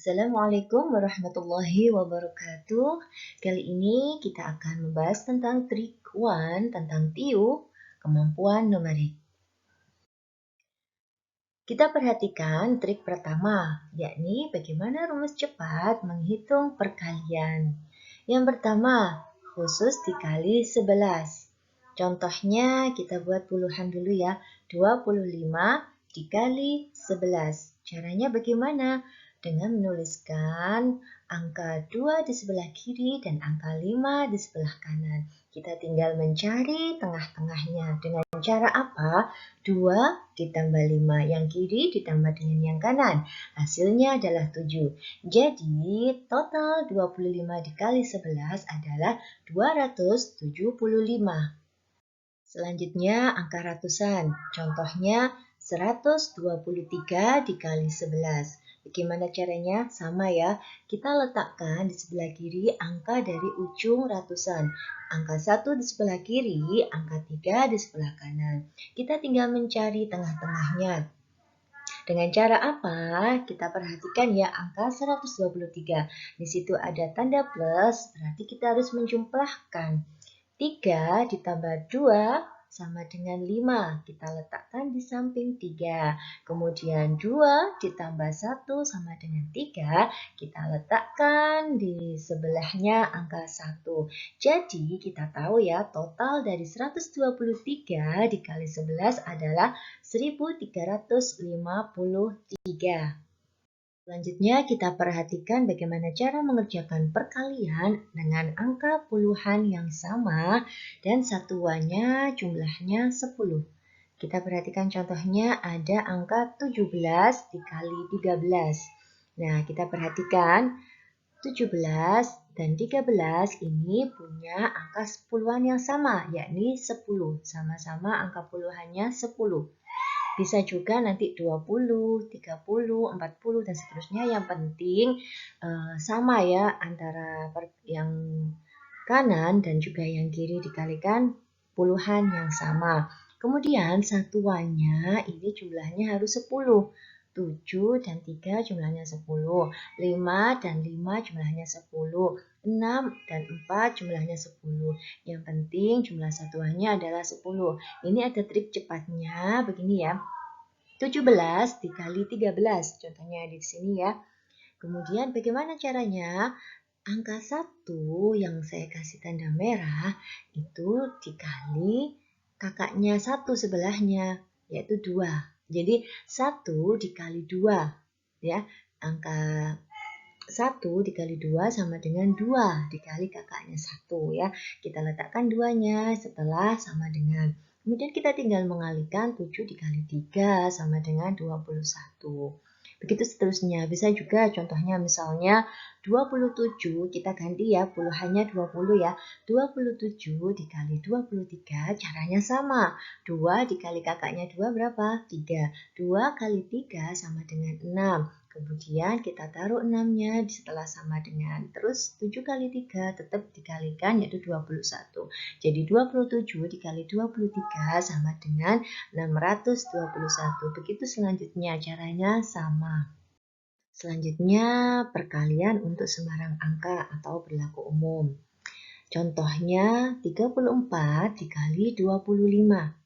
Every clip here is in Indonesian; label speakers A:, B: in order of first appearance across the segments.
A: Assalamualaikum warahmatullahi wabarakatuh. Kali ini kita akan membahas tentang trik 1 tentang TIU, kemampuan numerik. Kita perhatikan trik pertama, yakni bagaimana rumus cepat menghitung perkalian. Yang pertama, khusus dikali 11. Contohnya kita buat puluhan dulu ya, 25 dikali 11. Caranya bagaimana? Dengan menuliskan angka 2 di sebelah kiri dan angka 5 di sebelah kanan. Kita tinggal mencari tengah-tengahnya. Dengan cara apa? 2 ditambah 5 yang kiri ditambah dengan yang kanan. Hasilnya adalah 7. Jadi total 25 dikali 11 adalah 275. Selanjutnya angka ratusan. Contohnya 123 dikali 11. Bagaimana caranya? Sama ya. Kita letakkan di sebelah kiri angka dari ujung ratusan. Angka 1 di sebelah kiri, angka 3 di sebelah kanan. Kita tinggal mencari tengah-tengahnya. Dengan cara apa? Kita perhatikan ya angka 123. Di situ ada tanda plus, berarti kita harus menjumlahkan. 3 ditambah 2 sama dengan 5. Kita letakkan di samping 3. Kemudian 2 ditambah 1 sama dengan 3. Kita letakkan di sebelahnya angka 1. Jadi kita tahu ya total dari 123 dikali 11 adalah 1353. Selanjutnya kita perhatikan bagaimana cara mengerjakan perkalian dengan angka puluhan yang sama dan satuannya jumlahnya 10. Kita perhatikan contohnya ada angka 17 dikali 13. Nah, kita perhatikan 17 dan 13 ini punya angka sepuluhan yang sama, yakni 10. Sama-sama angka puluhannya 10. Bisa juga nanti 20, 30, 40, dan seterusnya. Yang penting sama ya antara yang kanan dan juga yang kiri dikalikan puluhan yang sama. Kemudian satuannya ini jumlahnya harus 10. 7 dan 3 jumlahnya 10. 5 dan 5 jumlahnya 10. 6 dan 4 jumlahnya 10. Yang penting jumlah satuannya adalah 10. Ini ada trik cepatnya begini ya. 17 dikali 13. Contohnya di sini ya. Kemudian bagaimana caranya? Angka 1 yang saya kasih tanda merah itu dikali kakaknya 1 sebelahnya, yaitu 2. Jadi 1 dikali 2 ya. Angka 1 dikali 2 sama dengan 2 dikali kakaknya 1 ya. Kita letakkan 2-nya setelah sama dengan. Kemudian kita tinggal mengalihkan 7 dikali 3 sama dengan 21. Begitu seterusnya. Bisa juga contohnya misalnya 27 kita ganti ya puluhannya 20 ya. 27 dikali 23 caranya sama. 2 dikali kakaknya 2 berapa? 3. 2 kali 3 sama dengan 6. Kemudian kita taruh 6-nya setelah sama dengan. Terus 7 kali 3 tetap dikalikan yaitu 21. Jadi 27 dikali 23 sama dengan 621. Begitu selanjutnya caranya sama. Selanjutnya perkalian untuk sembarang angka atau berlaku umum. Contohnya 34 dikali 25.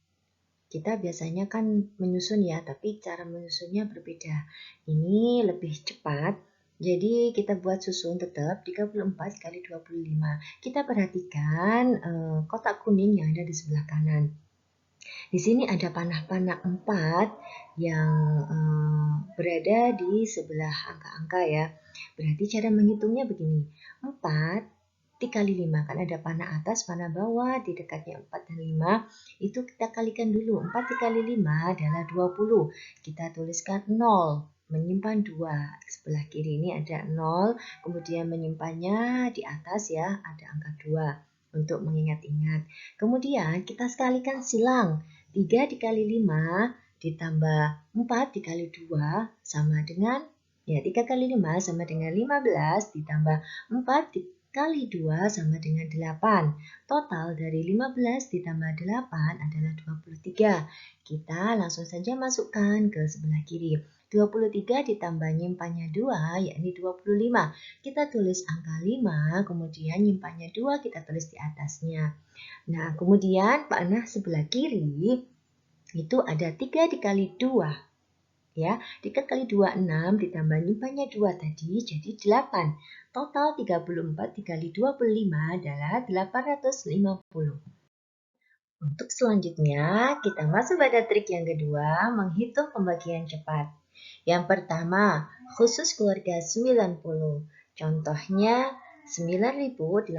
A: Kita biasanya kan menyusun ya, tapi cara menyusunnya berbeda. Ini lebih cepat, jadi kita buat susun tetap 34 kali 25. Kita perhatikan kotak kuning yang ada di sebelah kanan. Di sini ada panah-panah 4 yang berada di sebelah angka-angka ya. Berarti cara menghitungnya begini. 4 dikali 5, kan ada panah atas, panah bawah, di dekatnya 4 dan 5, itu kita kalikan dulu. 4 dikali 5 adalah 20. Kita tuliskan 0, menyimpan 2. Sebelah kiri ini ada 0, kemudian menyimpannya di atas ya, ada angka 2 untuk mengingat-ingat. Kemudian kita sekalikan silang. 3 dikali 5 ditambah 4 dikali 2 sama dengan, ya 3 kali 5 sama dengan 15 ditambah 4 dikali 2 sama dengan 8. Total dari 15 ditambah 8 adalah 23. Kita langsung saja masukkan ke sebelah kiri. 23 ditambah nyimpannya 2, yakni 25. Kita tulis angka 5, kemudian nyimpannya 2 kita tulis di atasnya. Nah, kemudian panah sebelah kiri itu ada 3 dikali 2. Ya, 3 kali 2, 6, ditambah nyimpannya 2 tadi, jadi 8. Total 34 dikali 25 adalah 850. Untuk selanjutnya, kita masuk pada trik yang kedua, menghitung pembagian cepat. Yang pertama, khusus keluarga 90. Contohnya, 9.801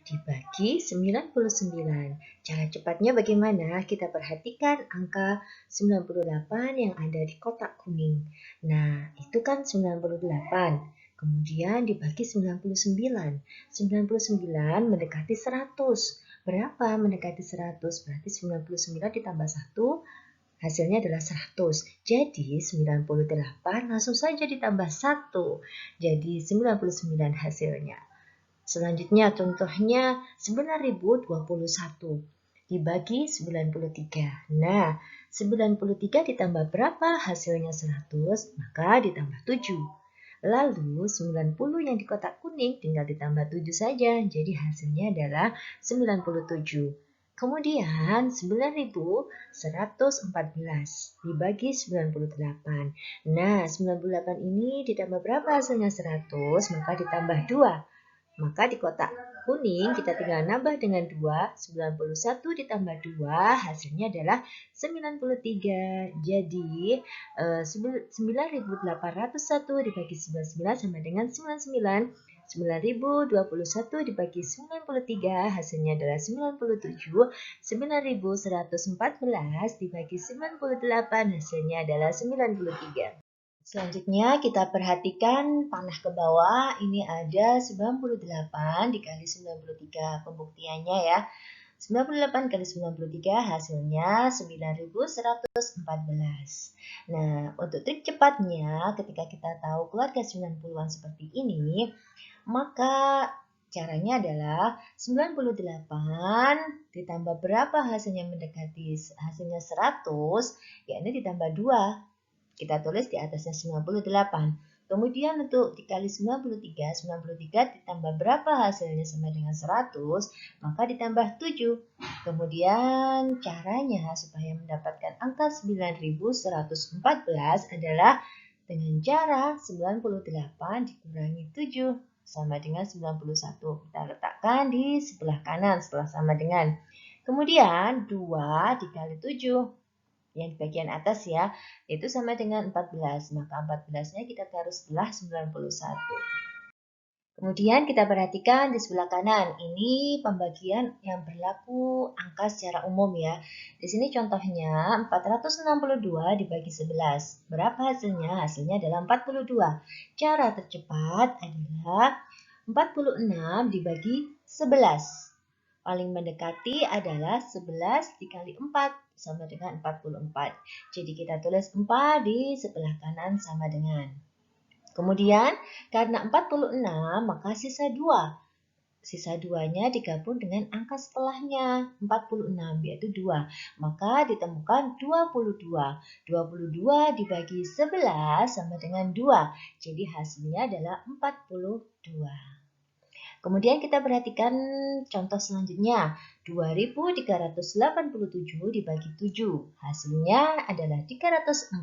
A: dibagi 99. Cara cepatnya bagaimana? Kita perhatikan angka 98 yang ada di kotak kuning. Nah, itu kan 98. Kemudian dibagi 99. 99 mendekati 100. Berapa mendekati 100? Berarti 99 ditambah 1, hasilnya adalah 100. Jadi 98 langsung saja ditambah 1. Jadi 99 hasilnya. Selanjutnya contohnya 9021 dibagi 93. Nah, 93 ditambah berapa? Hasilnya 100, maka ditambah 7. Lalu 90 yang di kotak kuning tinggal ditambah 7 saja. Jadi hasilnya adalah 97. Kemudian 9114 dibagi 98. Nah, 98 ini ditambah berapa hasilnya? 100, maka ditambah 2. Maka di kotak kuning kita tinggal nambah dengan 2. 91 ditambah 2 hasilnya adalah 93. Jadi 9801 dibagi 99 sama dengan 99. 9021 dibagi 93 hasilnya adalah 97. 9114 dibagi 98 hasilnya adalah 93. Selanjutnya kita perhatikan panah ke bawah, ini ada 98 dikali 93 pembuktiannya ya. 98 kali 93 hasilnya 9114. Nah, untuk trik cepatnya ketika kita tahu keluarga 90-an seperti ini, maka caranya adalah 98 ditambah berapa hasilnya mendekati hasilnya 100, yakni ditambah 2. Kita tulis di atasnya 98. Kemudian untuk dikali 93, 93 ditambah berapa hasilnya sama dengan 100, maka ditambah 7. Kemudian caranya supaya mendapatkan angka 9114 adalah dengan cara 98 dikurangi 7 sama dengan 91. Kita letakkan di sebelah kanan setelah sama dengan. Kemudian 2 dikali 7. Yang di bagian atas ya, itu sama dengan 14. Maka 14-nya kita taruh setelah 91. Kemudian kita perhatikan di sebelah kanan. Ini pembagian yang berlaku angka secara umum ya. Di sini contohnya 462 dibagi 11. Berapa hasilnya? Hasilnya adalah 42. Cara tercepat adalah 46 dibagi 11. Paling mendekati adalah 11 dikali 4 sama dengan 44. Jadi kita tulis 4 di sebelah kanan sama dengan. Kemudian karena 46 maka sisa 2. Sisa 2-nya digabung dengan angka setelahnya 46 yaitu 2. Maka ditemukan 22. 22 dibagi 11 sama dengan 2. Jadi hasilnya adalah 42. Kemudian kita perhatikan contoh selanjutnya. 2387 dibagi 7. Hasilnya adalah 341.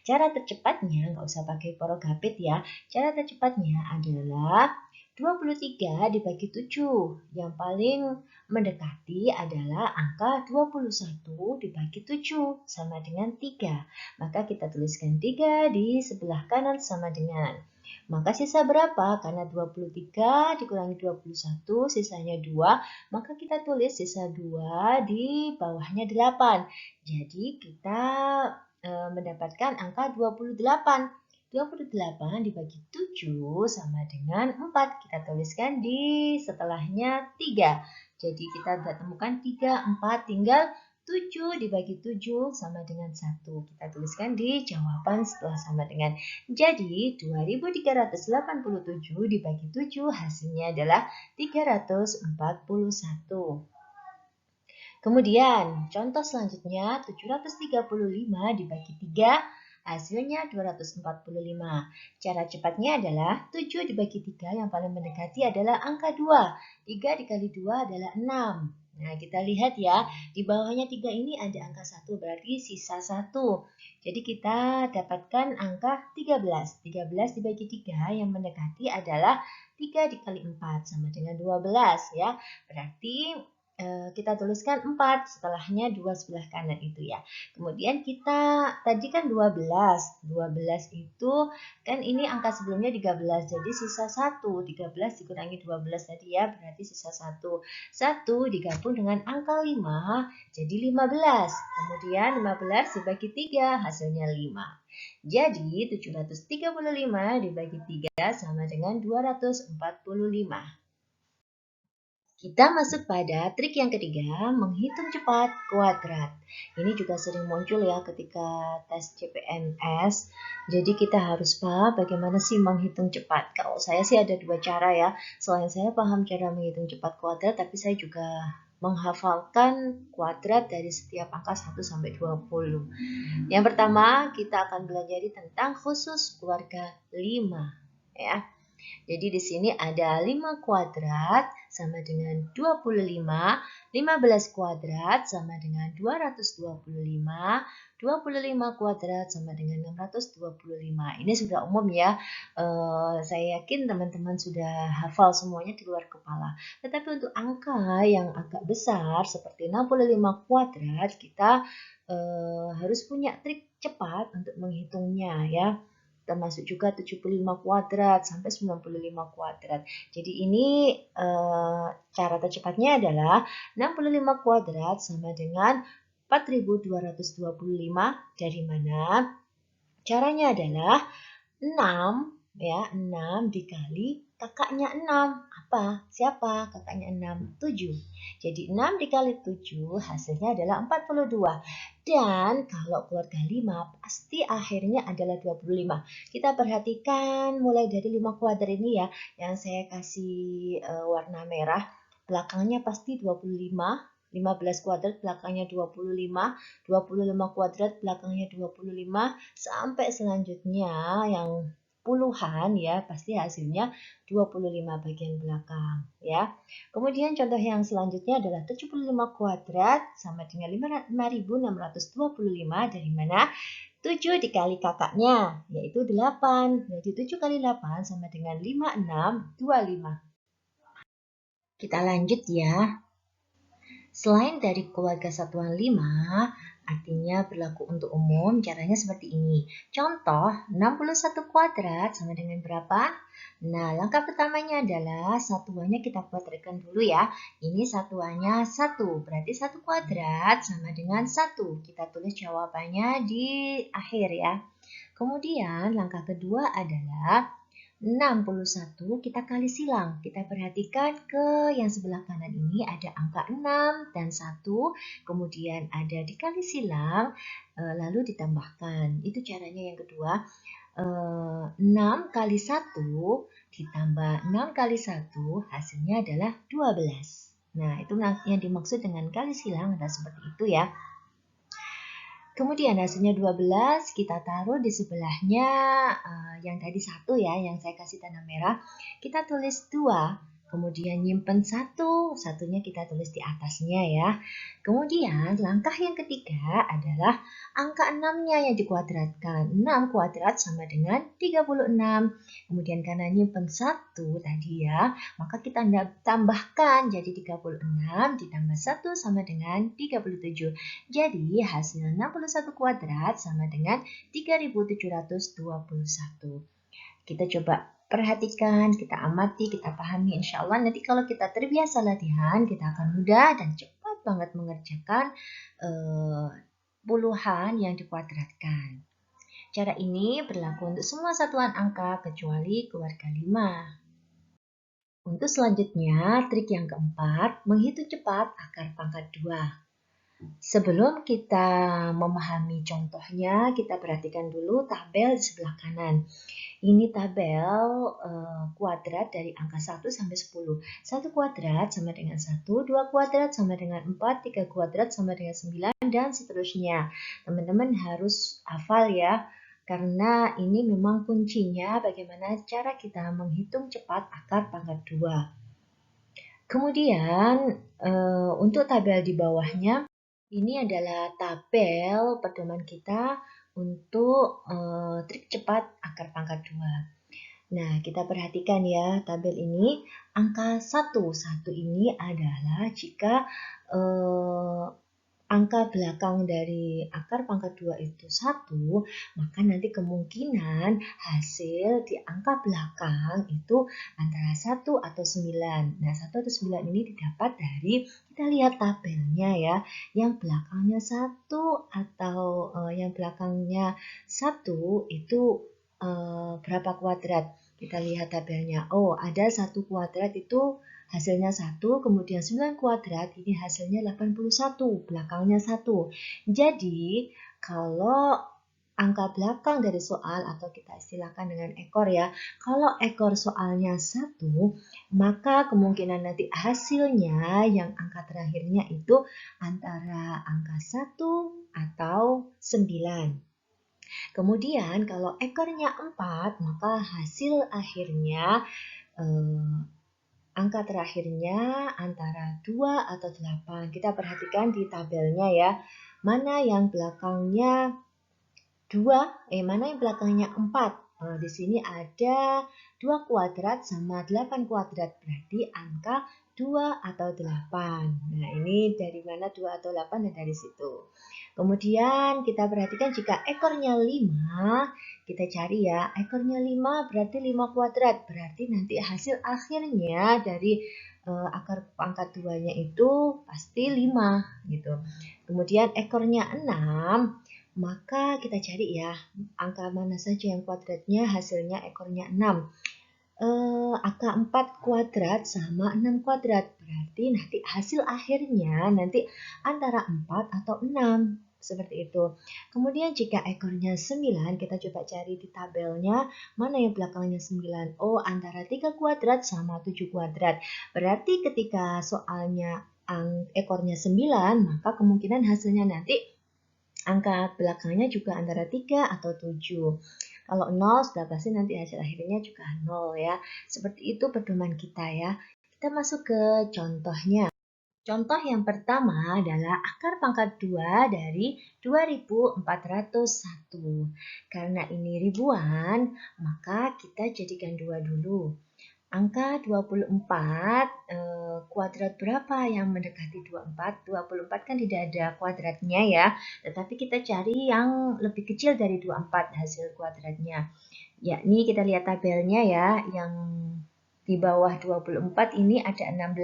A: Cara tercepatnya, nggak usah pakai porogapit ya. Cara tercepatnya adalah 23 dibagi 7. Yang paling mendekati adalah angka 21 dibagi 7 sama dengan 3. Maka kita tuliskan 3 di sebelah kanan sama dengan. Maka sisa berapa? Karena 23 dikurangi 21, sisanya 2. Maka kita tulis sisa 2 di bawahnya 8. Jadi kita mendapatkan angka 28. 28 dibagi 7 sama dengan 4. Kita tuliskan di setelahnya 3. Jadi kita temukan 3, 4, tinggal 7 dibagi 7 sama dengan 1. Kita tuliskan di jawaban setelah sama dengan. Jadi 2387 dibagi 7 hasilnya adalah 341. Kemudian, contoh selanjutnya 735 dibagi 3, hasilnya 245. Cara cepatnya adalah 7 dibagi 3, yang paling mendekati adalah angka 2. 3 dikali 2 adalah 6. Nah, kita lihat ya, di bawahnya 3 ini ada angka 1, berarti sisa 1. Jadi kita dapatkan angka 13. 13 dibagi 3, yang mendekati adalah 3 dikali 4, sama dengan 12 ya. Berarti kita tuliskan 4, setelahnya 2 sebelah kanan itu ya. Kemudian kita tadi kan 12. 12 itu kan ini angka sebelumnya 13, jadi sisa 1. 13 dikurangi 12 tadi ya, berarti sisa 1. 1 digabung dengan angka 5, jadi 15. Kemudian 15 dibagi 3, hasilnya 5. Jadi 735 dibagi 3 sama dengan 245. Kita masuk pada trik yang ketiga, menghitung cepat kuadrat. Ini juga sering muncul ya ketika tes CPNS. Jadi kita harus paham bagaimana sih menghitung cepat. Kalau saya sih ada dua cara ya. Selain saya paham cara menghitung cepat kuadrat, tapi saya juga menghafalkan kuadrat dari setiap angka 1 sampai 20. Yang pertama, kita akan belajar tentang khusus keluarga 5 ya. Jadi di sini ada 5 kuadrat sama dengan 25, 15 kuadrat sama dengan 225, 25 kuadrat sama dengan 625. Ini sudah umum ya. Saya yakin teman-teman sudah hafal semuanya di luar kepala. Tetapi untuk angka yang agak besar seperti 65 kuadrat, kita harus punya trik cepat untuk menghitungnya ya. Termasuk juga 75 kuadrat sampai 95 kuadrat. Jadi ini cara tercepatnya adalah 65 kuadrat sama dengan 4225, dari mana? Caranya adalah 6 ya, 6 dikali kakaknya 6. Apa? Siapa kakaknya 6? 7. Jadi 6 dikali 7 hasilnya adalah 42. Dan kalau keluarga 5 pasti akhirnya adalah 25. Kita perhatikan mulai dari 5 kuadrat ini ya, yang saya kasih warna merah. Belakangnya pasti 25. 15 kuadrat belakangnya 25, 25 kuadrat belakangnya 25, sampai selanjutnya yang puluhan ya, pasti hasilnya 25 bagian belakang ya. Kemudian contoh yang selanjutnya adalah 75 kuadrat sama dengan 5625, dari mana 7 dikali kakaknya yaitu 8. Jadi 7 kali 8 sama dengan 5625. Kita lanjut ya. Selain dari keluarga satuan 5, artinya berlaku untuk umum, caranya seperti ini. Contoh, 61 kuadrat sama dengan berapa? Nah, langkah pertamanya adalah satuannya kita kuadratkan dulu ya. Ini satuannya 1, berarti 1 kuadrat sama dengan 1. Kita tulis jawabannya di akhir ya. Kemudian langkah kedua adalah 61 kita kali silang. Kita perhatikan ke yang sebelah kanan ini ada angka 6 dan 1, kemudian ada dikali silang, lalu ditambahkan. Itu caranya yang kedua. 6 kali 1 ditambah 6 kali 1 hasilnya adalah 12. Nah, itu yang dimaksud dengan kali silang adalah seperti itu ya. Kemudian hasilnya 12, kita taruh di sebelahnya yang tadi 1 ya, yang saya kasih tanda merah. Kita tulis 2, kemudian nyimpen 1, satunya kita tulis di atasnya ya. Kemudian langkah yang ketiga adalah angka 6-nya yang dikuadratkan. 6 kuadrat sama dengan 36. Kemudian karena nyimpen 1 tadi ya, maka kita tambahkan jadi 36 ditambah 1 sama dengan 37. Jadi hasil 61 kuadrat sama dengan 3721. Kita coba perhatikan, kita amati, kita pahami. Insya Allah nanti kalau kita terbiasa latihan, kita akan mudah dan cepat banget mengerjakan puluhan yang dikuadratkan. Cara ini berlaku untuk semua satuan angka kecuali keluarga 5. Untuk selanjutnya, trik yang keempat, menghitung cepat akar pangkat 2. Sebelum kita memahami contohnya, kita perhatikan dulu tabel di sebelah kanan. Ini tabel kuadrat dari angka 1 sampai 10. 1 kuadrat sama dengan 1, 2 kuadrat sama dengan 4, 3 kuadrat sama dengan 9, dan seterusnya. Teman-teman harus hafal ya, karena ini memang kuncinya bagaimana cara kita menghitung cepat akar pangkat 2. Kemudian untuk tabel di bawahnya, ini adalah tabel pedoman kita untuk trik cepat akar pangkat 2. Nah, kita perhatikan ya tabel ini, angka 1. 1 ini adalah jika angka belakang dari akar pangkat 2 itu 1, maka nanti kemungkinan hasil di angka belakang itu antara 1 atau 9. Nah, 1 atau 9 ini didapat dari, kita lihat tabelnya ya, yang belakangnya 1 atau yang belakangnya 1 itu berapa kuadrat. Kita lihat tabelnya. Oh, ada 1 kuadrat itu hasilnya 1, kemudian 9 kuadrat, ini hasilnya 81, belakangnya 1. Jadi, kalau angka belakang dari soal, atau kita istilahkan dengan ekor ya, kalau ekor soalnya 1, maka kemungkinan nanti hasilnya yang angka terakhirnya itu antara angka 1 atau 9. Kemudian kalau ekornya 4, maka hasil akhirnya angka terakhirnya antara 2 atau 8. Kita perhatikan di tabelnya ya. Mana yang belakangnya 2, mana yang belakangnya 4. Di sini ada 2 kuadrat sama 8 kuadrat. Berarti angka 2 atau 8. Nah, ini dari mana 2 atau 8? Ya, dari situ. Kemudian kita perhatikan jika ekornya 5, kita cari ya, ekornya 5 berarti 5 kuadrat. Berarti nanti hasil akhirnya dari akar pangkat 2-nya itu pasti 5 gitu. Kemudian ekornya 6, maka kita cari ya, angka mana saja yang kuadratnya hasilnya ekornya 6. Angka 4 kuadrat sama 6 kuadrat. Berarti nanti hasil akhirnya nanti antara 4 atau 6. Seperti itu. Kemudian jika ekornya 9, kita coba cari di tabelnya, mana yang belakangnya 9? Oh, antara 3 kuadrat sama 7 kuadrat. Berarti ketika soalnya ekornya 9, maka kemungkinan hasilnya nanti angka belakangnya juga antara 3 atau 7. Kalau 0 sudah pasti nanti hasil akhirnya juga 0 ya. Seperti itu pedoman kita ya. Kita masuk ke contohnya. Contoh yang pertama adalah akar pangkat 2 dari 2401. Karena ini ribuan, maka kita jadikan 2 dulu. Angka 24, kuadrat berapa yang mendekati 24? 24 kan tidak ada kuadratnya ya, tetapi kita cari yang lebih kecil dari 24 hasil kuadratnya. Yakni kita lihat tabelnya ya, yang di bawah 24 ini ada 16.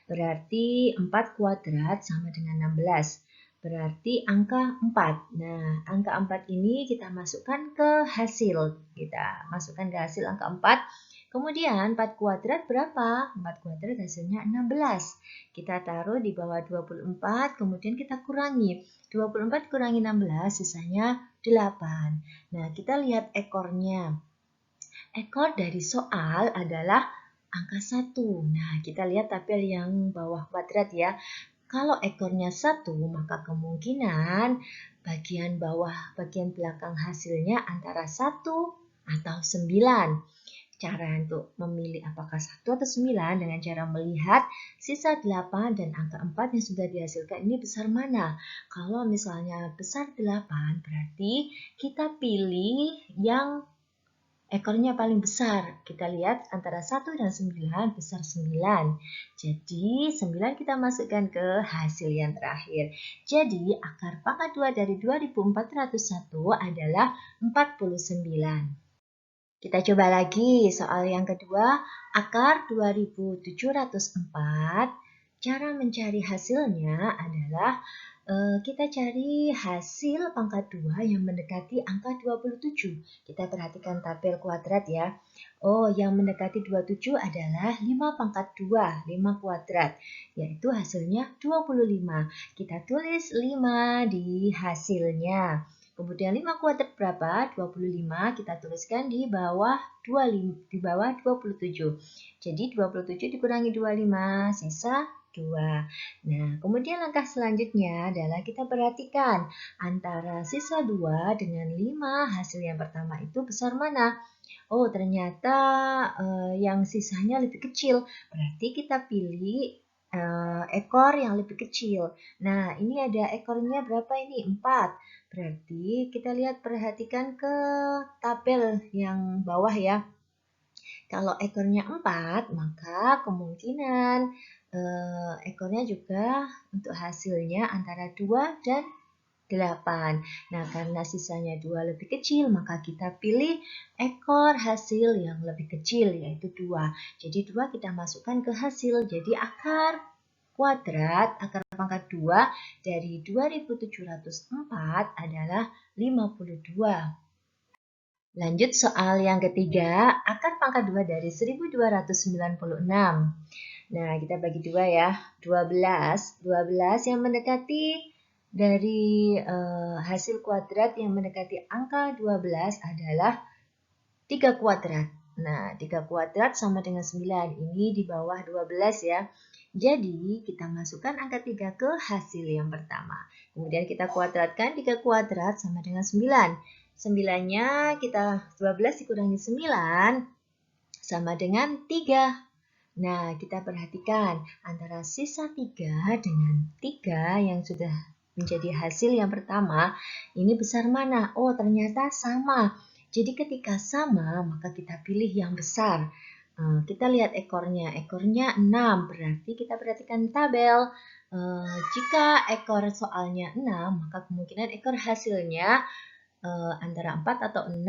A: Berarti 4 kuadrat sama dengan 16. Berarti angka 4. Nah, angka 4 ini kita masukkan ke hasil. Kita masukkan ke hasil angka 4. Kemudian 4 kuadrat berapa? 4 kuadrat hasilnya 16. Kita taruh di bawah 24, kemudian kita kurangi. 24 kurangi 16, sisanya 8. Nah, kita lihat ekornya. Ekor dari soal adalah angka 1. Nah, kita lihat tabel yang bawah kuadrat ya. Kalau ekornya 1, maka kemungkinan bagian bawah, bagian belakang hasilnya antara 1 atau 9. Cara untuk memilih apakah 1 atau 9 dengan cara melihat sisa 8 dan angka 4 yang sudah dihasilkan ini besar mana. Kalau misalnya besar 8, berarti kita pilih yang ekornya paling besar. Kita lihat antara 1 dan 9, besar 9. Jadi 9 kita masukkan ke hasil yang terakhir. Jadi akar pangkat 2 dari 2401 adalah 49. Kita coba lagi soal yang kedua, akar 2704. Cara mencari hasilnya adalah Kita cari hasil pangkat 2 yang mendekati angka 27. Kita perhatikan tabel kuadrat ya. Oh, yang mendekati 27 adalah 5 pangkat 2, 5 kuadrat. Yaitu hasilnya 25. Kita tulis 5 di hasilnya. Kemudian 5 kuadrat berapa? 25. Kita tuliskan di bawah 27. Jadi 27 dikurangi 25, sisa 2. Nah, kemudian langkah selanjutnya adalah kita perhatikan antara sisa 2 dengan 5 hasil yang pertama itu besar mana? Oh, ternyata yang sisanya lebih kecil. Berarti kita pilih ekor yang lebih kecil. Nah, ini ada ekornya berapa ini? 4. Berarti kita perhatikan ke tabel yang bawah ya. Kalau ekornya 4, maka kemungkinan ekornya juga untuk hasilnya antara 2 dan 8. Nah, karena sisanya 2 lebih kecil, maka kita pilih ekor hasil yang lebih kecil, yaitu 2. Jadi 2 kita masukkan ke hasil. Jadi akar pangkat 2 dari 2704 adalah 52. Lanjut soal yang ketiga, akar pangkat 2 dari 1296. Nah, kita bagi 2 ya. 12 yang mendekati dari hasil kuadrat yang mendekati angka 12 adalah 3 kuadrat. Nah, 3 kuadrat sama dengan 9. Ini di bawah 12 ya. Jadi, kita masukkan angka 3 ke hasil yang pertama. Kemudian kita kuadratkan 3 kuadrat sama dengan 9. 9-nya 12 dikurangi 9 sama dengan 3. Nah, kita perhatikan antara sisa 3 dengan 3 yang sudah menjadi hasil yang pertama, ini besar mana? Oh, ternyata sama. Jadi ketika sama, maka kita pilih yang besar. Kita lihat ekornya 6, berarti kita perhatikan tabel. Jika ekor soalnya 6, maka kemungkinan ekor hasilnya antara 4 atau 6.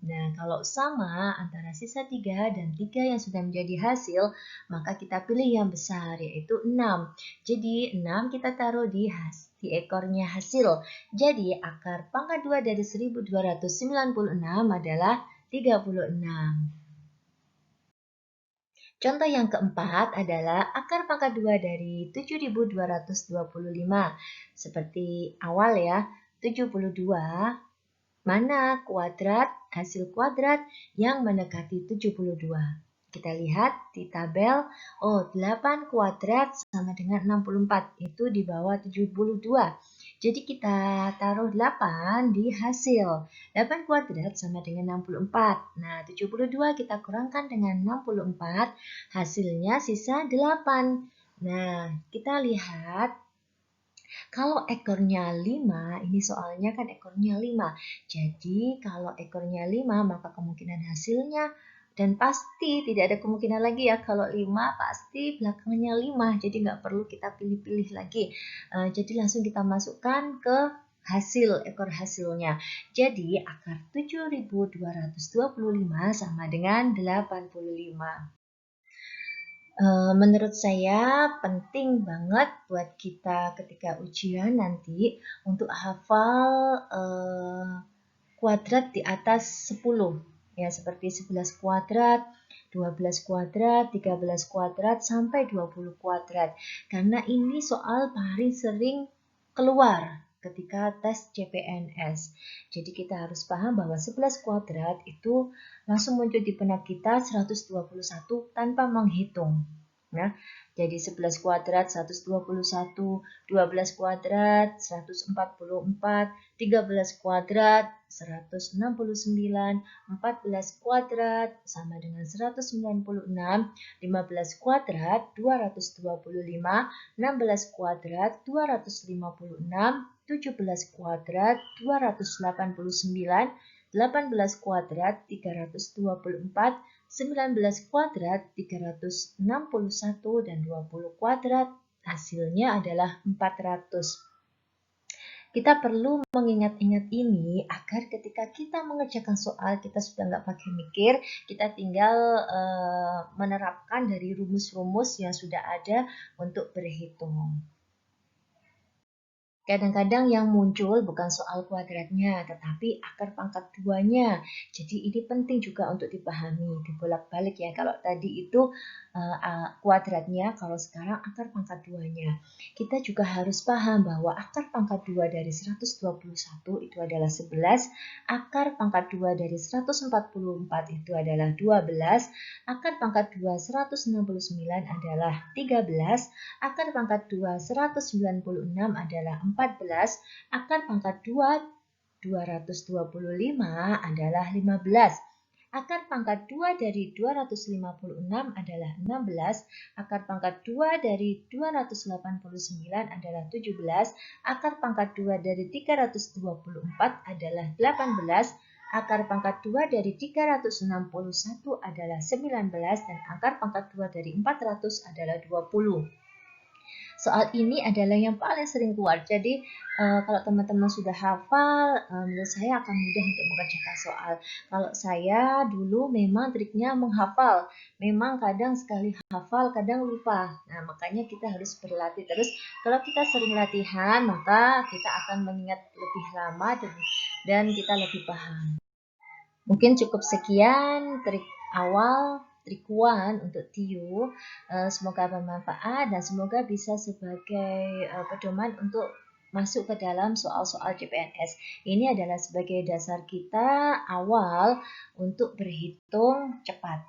A: Nah, kalau sama antara sisa 3 dan 3 yang sudah menjadi hasil, maka kita pilih yang besar, yaitu 6. Jadi, 6 kita taruh di ekornya hasil. Jadi, akar pangkat 2 dari 1296 adalah 36. Contoh yang keempat adalah akar pangkat 2 dari 7225. Seperti awal ya, 72 mana hasil kuadrat yang mendekati 72. Kita lihat di tabel, 8 kuadrat sama dengan 64, itu di bawah 72. Jadi kita taruh 8 di hasil. 8 kuadrat sama dengan 64. Nah, 72 kita kurangkan dengan 64, hasilnya sisa 8. Nah, kita lihat kalau ekornya 5, ini soalnya kan ekornya 5. Jadi kalau ekornya 5, maka kemungkinan hasilnya dan pasti tidak ada kemungkinan lagi ya. Kalau 5 pasti belakangnya 5. Jadi nggak perlu kita pilih-pilih lagi. Jadi langsung kita masukkan ke ekor hasilnya. Jadi akar 7225 sama dengan 85. Menurut saya penting banget buat kita ketika ujian nanti untuk hafal kuadrat di atas 10. Ya, seperti 11 kuadrat, 12 kuadrat, 13 kuadrat, sampai 20 kuadrat. Karena ini soal paling sering keluar ketika tes CPNS. Jadi kita harus paham bahwa 11 kuadrat itu langsung muncul di benak kita 121 tanpa menghitung. Nah, jadi 11 kuadrat 121, 12 kuadrat 144, 13 kuadrat 169, 14 kuadrat sama dengan 196, 15 kuadrat 225, 16 kuadrat 256, 17 kuadrat 289, 18 kuadrat 324, 19 kuadrat 361, dan 20 kuadrat hasilnya adalah 400. Kita perlu mengingat-ingat ini agar ketika kita mengerjakan soal kita sudah nggak pakai mikir, kita tinggal menerapkan dari rumus-rumus yang sudah ada untuk berhitung. Kadang-kadang yang muncul bukan soal kuadratnya, tetapi akar pangkat 2-nya. Jadi ini penting juga untuk dipahami, dibolak-balik ya. Kalau tadi itu kuadratnya, kalau sekarang akar pangkat 2-nya. Kita juga harus paham bahwa akar pangkat 2 dari 121 itu adalah 11, akar pangkat 2 dari 144 itu adalah 12, akar pangkat 2 169 adalah 13, akar pangkat 2 196 adalah 14, akar pangkat 2 225 adalah 15. Akar pangkat 2 dari 256 adalah 16, akar pangkat 2 dari 289 adalah 17, akar pangkat 2 dari 324 adalah 18, akar pangkat 2 dari 361 adalah 19, dan akar pangkat 2 dari 400 adalah 20. Soal ini adalah yang paling sering keluar. Jadi kalau teman-teman sudah hafal, menurut saya akan mudah untuk mengerjakan soal. Kalau saya dulu memang triknya menghafal. Memang kadang sekali hafal, kadang lupa. Nah, makanya kita harus berlatih terus. Kalau kita sering latihan, maka kita akan mengingat lebih lama dan kita lebih paham. Mungkin cukup sekian trik awal, trik one untuk Tio. Semoga bermanfaat dan semoga bisa sebagai pedoman untuk masuk ke dalam soal-soal CPNS. Ini adalah sebagai dasar kita awal untuk berhitung cepat.